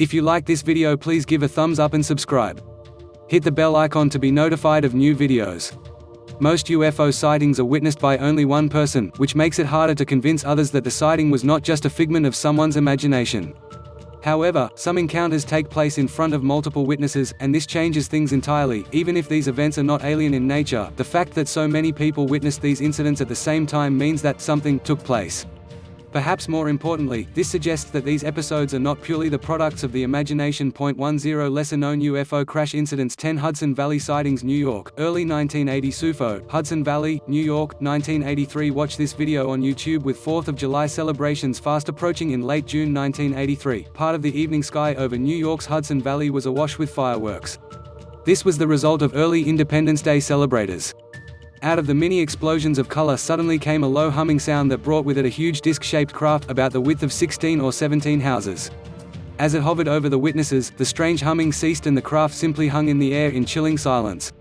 If you like this video, please give a thumbs up and subscribe. Hit the bell icon to be notified of new videos. Most UFO sightings are witnessed by only one person, which makes it harder to convince others that the sighting was not just a figment of someone's imagination. However, some encounters take place in front of multiple witnesses, and this changes things entirely. Even if these events are not alien in nature, the fact that so many people witnessed these incidents at the same time means that something took place. Perhaps more importantly, this suggests that these episodes are not purely the products of the imagination. 10 Lesser-known UFO crash incidents. 10 Hudson Valley sightings. New York, early 1980s. Ufo, Hudson Valley, New York, 1983. Watch this video on YouTube with 4th of July celebrations fast approaching in late June 1983. Part of the evening sky over New York's Hudson Valley was awash with fireworks. This was the result of early Independence Day celebrators. Out of the many explosions of color suddenly came a low humming sound that brought with it a huge disc-shaped craft about the width of 16 or 17 houses. As it hovered over the witnesses, the strange humming ceased and the craft simply hung in the air in chilling silence.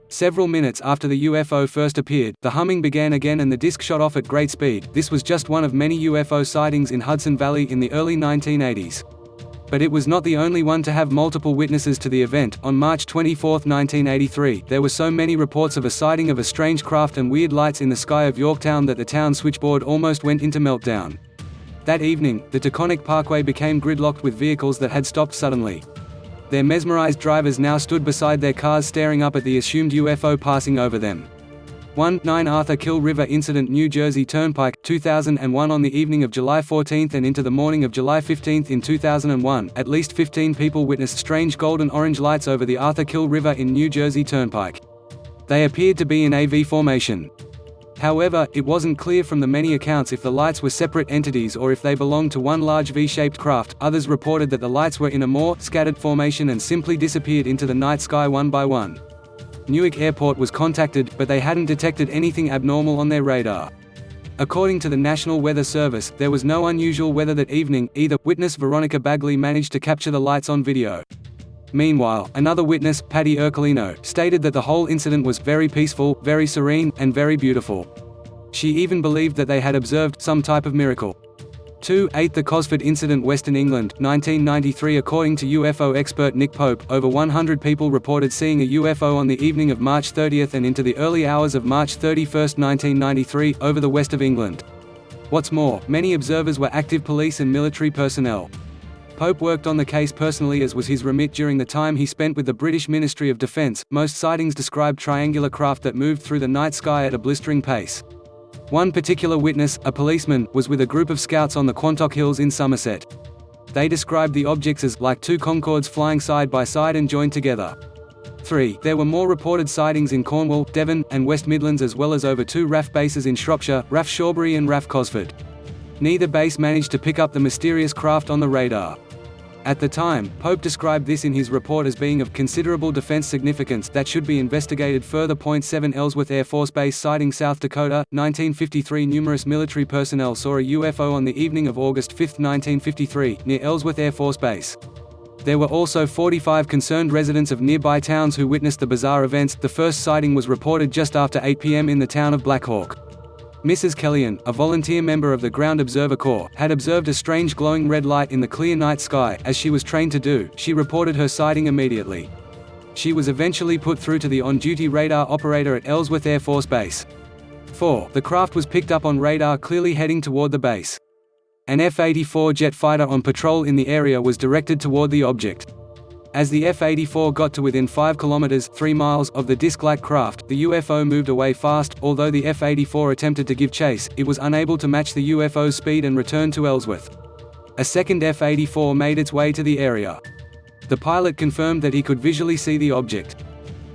Several minutes after the UFO first appeared, the humming began again and the disc shot off at great speed. This was just one of many UFO sightings in Hudson Valley in the early 1980s. But it was not the only one to have multiple witnesses to the event. On March 24, 1983, there were so many reports of a sighting of a strange craft and weird lights in the sky of Yorktown that the town switchboard almost went into meltdown. That evening, the Taconic Parkway became gridlocked with vehicles that had stopped suddenly. Their mesmerized drivers now stood beside their cars staring up at the assumed UFO passing over them. 9 Arthur Kill River Incident. New Jersey Turnpike, 2001. On the evening of July 14 and into the morning of July 15 in 2001, at least 15 people witnessed strange golden-orange lights over the Arthur Kill River in New Jersey Turnpike. They appeared to be in a V formation. However, it wasn't clear from the many accounts if the lights were separate entities or if they belonged to one large V-shaped craft. Others reported that the lights were in a more scattered formation and simply disappeared into the night sky one by one. Newark Airport was contacted, but they hadn't detected anything abnormal on their radar. According to the National Weather Service, there was no unusual weather that evening, either. Witness Veronica Bagley managed to capture the lights on video. Meanwhile, another witness, Patty Ercolino, stated that the whole incident was very peaceful, very serene, and very beautiful. She even believed that they had observed some type of miracle. 8 The Cosford Incident. Western England, 1993. According to UFO expert Nick Pope, over 100 people reported seeing a UFO on the evening of March 30 and into the early hours of March 31, 1993, over the west of England. What's more, many observers were active police and military personnel. Pope worked on the case personally, as was his remit during the time he spent with the British Ministry of Defence. Most sightings described triangular craft that moved through the night sky at a blistering pace. One particular witness, a policeman, was with a group of scouts on the Quantock Hills in Somerset. They described the objects as like two Concords flying side by side and joined together. 3. There were more reported sightings in Cornwall, Devon, and West Midlands, as well as over 2 RAF bases in Shropshire, RAF Shawbury and RAF Cosford. Neither base managed to pick up the mysterious craft on the radar. At the time, Pope described this in his report as being of considerable defense significance that should be investigated further. 7 Ellsworth Air Force Base sighting. South Dakota, 1953. Numerous military personnel saw a UFO on the evening of August 5, 1953, near Ellsworth Air Force Base. There were also 45 concerned residents of nearby towns who witnessed the bizarre events. The first sighting was reported just after 8 p.m. in the town of Black Hawk. Mrs. Kellyan, a volunteer member of the Ground Observer Corps, had observed a strange glowing red light in the clear night sky. As she was trained to do, she reported her sighting immediately. She was eventually put through to the on-duty radar operator at Ellsworth Air Force Base. 4. The craft was picked up on radar clearly heading toward the base. An F-84 jet fighter on patrol in the area was directed toward the object. As the F-84 got to within 5 kilometers (3 miles) of the disc-like craft, the UFO moved away fast. Although the F-84 attempted to give chase, it was unable to match the UFO's speed and returned to Ellsworth. A second F-84 made its way to the area. The pilot confirmed that he could visually see the object.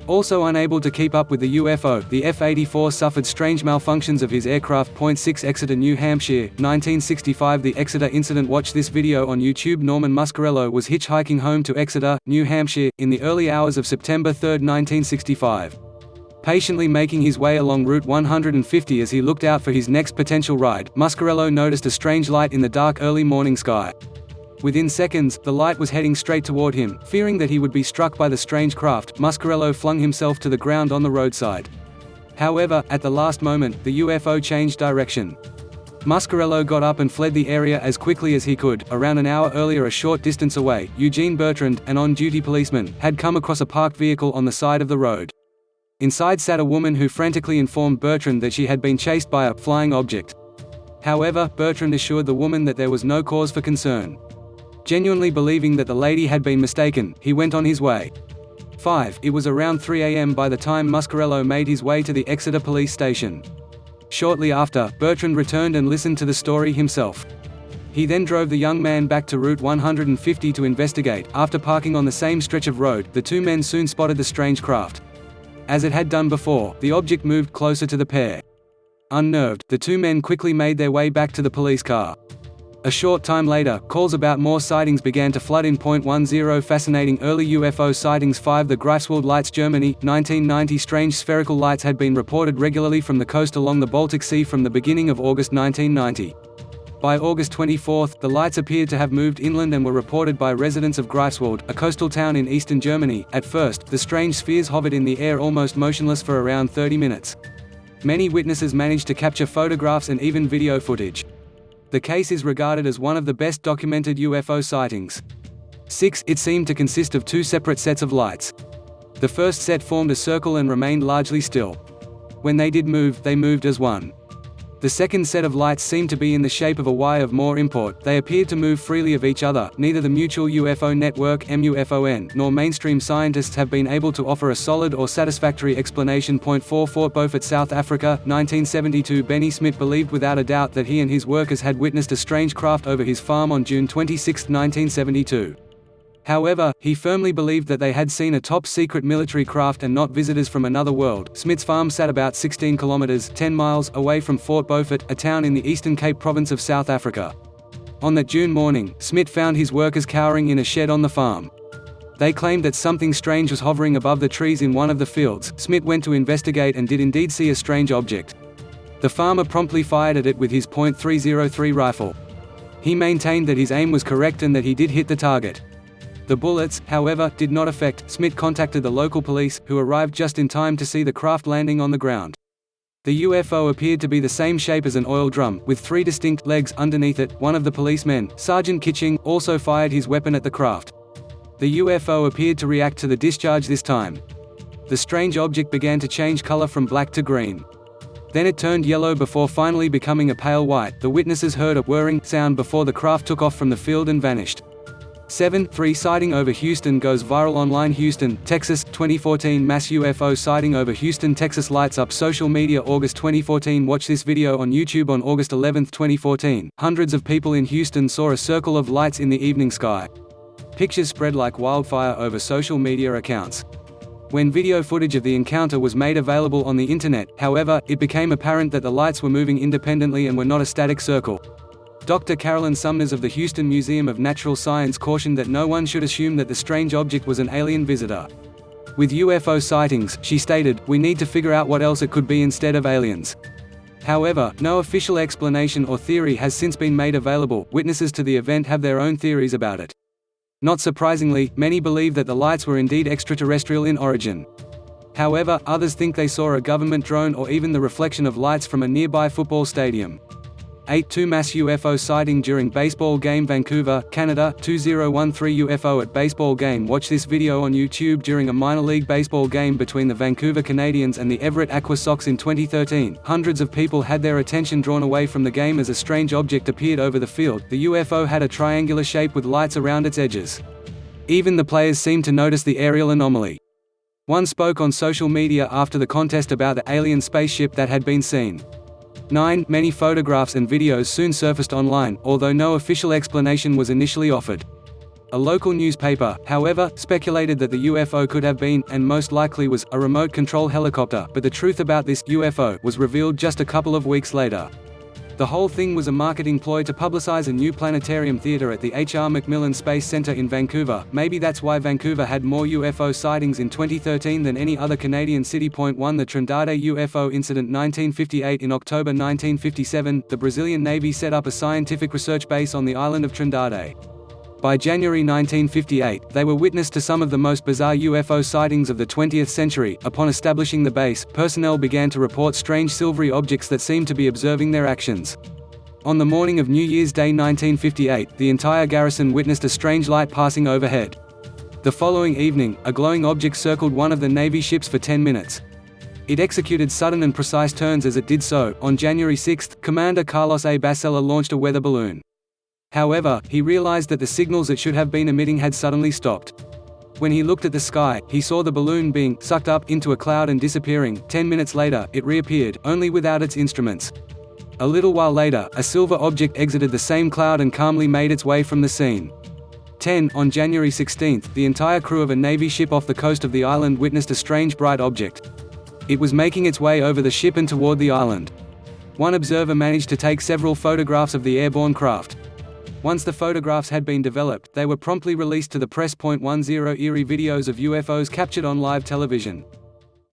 Also unable to keep up with the UFO, the F-84 suffered strange malfunctions of his aircraft. 6 Exeter, New Hampshire, 1965. The Exeter Incident. Watch this video on YouTube. Norman Muscarello was hitchhiking home to Exeter, New Hampshire, in the early hours of September 3, 1965. Patiently making his way along Route 150 as he looked out for his next potential ride, Muscarello noticed a strange light in the dark early morning sky. Within seconds, the light was heading straight toward him. Fearing that he would be struck by the strange craft, Muscarello flung himself to the ground on the roadside. However, at the last moment, the UFO changed direction. Muscarello got up and fled the area as quickly as he could. Around an hour earlier, a short distance away, Eugene Bertrand, an on-duty policeman, had come across a parked vehicle on the side of the road. Inside sat a woman who frantically informed Bertrand that she had been chased by a flying object. However, Bertrand assured the woman that there was no cause for concern. Genuinely believing that the lady had been mistaken, he went on his way. 5. It was around 3 a.m. by the time Muscarello made his way to the Exeter police station. Shortly after, Bertrand returned and listened to the story himself. He then drove the young man back to Route 150 to investigate. After parking on the same stretch of road, the two men soon spotted the strange craft. As it had done before, the object moved closer to the pair. Unnerved, the two men quickly made their way back to the police car. A short time later, calls about more sightings began to flood in. 10 Fascinating early UFO sightings. 5 The Greifswald lights. Germany, 1990 Strange spherical lights had been reported regularly from the coast along the Baltic Sea from the beginning of August 1990. By August 24, the lights appeared to have moved inland and were reported by residents of Greifswald, a coastal town in eastern Germany. At first, the strange spheres hovered in the air almost motionless for around 30 minutes. Many witnesses managed to capture photographs and even video footage. The case is regarded as one of the best documented UFO sightings. 6. It seemed to consist of two separate sets of lights. The first set formed a circle and remained largely still. When they did move, they moved as one. The second set of lights seemed to be in the shape of a Y. Of more import, they appeared to move freely of each other. Neither the Mutual UFO Network (MUFON) nor mainstream scientists have been able to offer a solid or satisfactory explanation. 4 Fort Beaufort, South Africa, 1972 Benny Smith believed without a doubt that he and his workers had witnessed a strange craft over his farm on June 26, 1972. However, he firmly believed that they had seen a top-secret military craft and not visitors from another world. Smith's farm sat about 16 kilometers (10 miles) away from Fort Beaufort, a town in the Eastern Cape province of South Africa. On that June morning, Smith found his workers cowering in a shed on the farm. They claimed that something strange was hovering above the trees in one of the fields. Smith went to investigate and did indeed see a strange object. The farmer promptly fired at it with his .303 rifle. He maintained that his aim was correct and that he did hit the target. The bullets, however, did not affect. Smith contacted the local police, who arrived just in time to see the craft landing on the ground. The UFO appeared to be the same shape as an oil drum, with 3 distinct legs underneath it. One of the policemen, Sergeant Kitching, also fired his weapon at the craft. The UFO appeared to react to the discharge this time. The strange object began to change color from black to green. Then it turned yellow before finally becoming a pale white. The witnesses heard a whirring sound before the craft took off from the field and vanished. 7 3 Sighting over Houston goes viral online. Houston, Texas, 2014 Mass UFO sighting over Houston, Texas lights up social media. August 2014 Watch this video on YouTube. On August 11, 2014, hundreds of people in Houston saw a circle of lights in the evening sky. Pictures spread like wildfire over social media accounts. When video footage of the encounter was made available on the internet, however, it became apparent that the lights were moving independently and were not a static circle. Dr. Carolyn Sumners of the Houston Museum of Natural Science cautioned that no one should assume that the strange object was an alien visitor. With UFO sightings, she stated, "We need to figure out what else it could be instead of aliens." However, no official explanation or theory has since been made available. Witnesses to the event have their own theories about it. Not surprisingly, many believe that the lights were indeed extraterrestrial in origin. However, others think they saw a government drone or even the reflection of lights from a nearby football stadium. 8 2 Mass UFO sighting during baseball game. Vancouver, Canada, 2013 UFO at baseball game. Watch this video on YouTube. During a minor league baseball game between the Vancouver Canadians and the Everett Aqua Sox in 2013, hundreds of people had their attention drawn away from the game as a strange object appeared over the field. The UFO had a triangular shape with lights around its edges. Even the players seemed to notice the aerial anomaly. One spoke on social media after the contest about the alien spaceship that had been seen. 9 Many photographs and videos soon surfaced online, although no official explanation was initially offered. A local newspaper, however, speculated that the UFO could have been, and most likely was, a remote control helicopter, but the truth about this UFO was revealed just a couple of weeks later. The whole thing was a marketing ploy to publicize a new planetarium theater at the H.R. MacMillan Space Center in Vancouver. Maybe that's why Vancouver had more UFO sightings in 2013 than any other Canadian city. 1 The Trindade UFO incident. 1958 In October 1957, the Brazilian Navy set up a scientific research base on the island of Trindade. By January 1958, they were witness to some of the most bizarre UFO sightings of the 20th century. Upon establishing the base, personnel began to report strange silvery objects that seemed to be observing their actions. On the morning of New Year's Day 1958, the entire garrison witnessed a strange light passing overhead. The following evening, a glowing object circled one of the Navy ships for 10 minutes. It executed sudden and precise turns as it did so. On January 6, Commander Carlos A. Bacella launched a weather balloon. However, he realized that the signals it should have been emitting had suddenly stopped. When he looked at the sky, he saw the balloon being sucked up into a cloud and disappearing. 10 minutes later, it reappeared, only without its instruments. A little while later, a silver object exited the same cloud and calmly made its way from the scene. On January 16, the entire crew of a Navy ship off the coast of the island witnessed a strange bright object. It was making its way over the ship and toward the island. One observer managed to take several photographs of the airborne craft. Once the photographs had been developed, they were promptly released to the press. 10 Eerie videos of UFOs captured on live television.